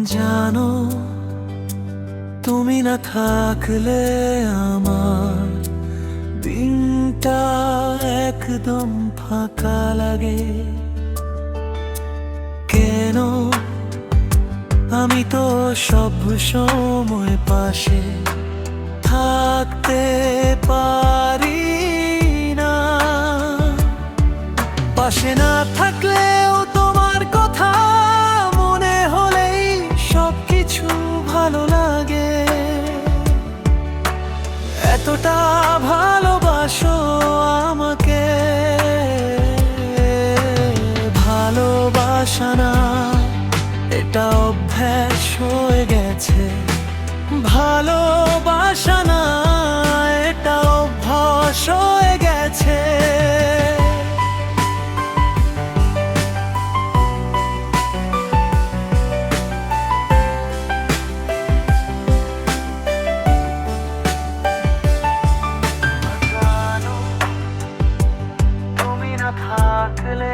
জানো, তুমি না থাকলে আমার দিনটা একদম ফাঁকা লাগে। কেন আমি তো সব সময় পাশে থাকতে পারি না। পাশে না থাকলেও তোমার কথা মনে হলেই সবকিছু ভালো লাগে। এতটা ভালোবাসো আমাকে, ভালোবাসা না এটা অভ্যাস হয়ে গেছে। ভালোবাসা না এটা অভ্যাস হয়ে গেছে। তুমি না থাকলে